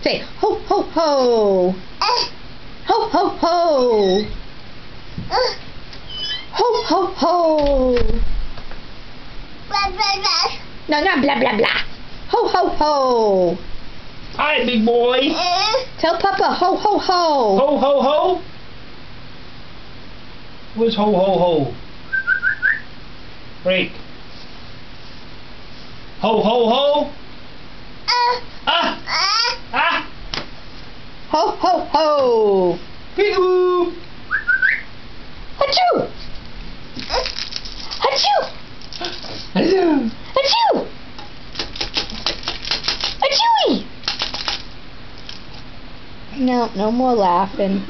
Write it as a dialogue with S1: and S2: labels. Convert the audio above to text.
S1: Say ho ho ho. Ho ho ho. Ho ho ho.
S2: Blah, blah, blah.
S1: No, not blah blah blah. Ho ho ho.
S3: Hi, big boy.
S1: Tell Papa ho ho ho.
S3: Ho ho ho. Where's ho ho ho? Break. Ho ho ho. Ah ah.
S1: Ho ho ho.
S3: Peekaboo.
S1: Achoo. Achoo.
S3: Hello.
S1: Achoo. Achooey. No more laughing.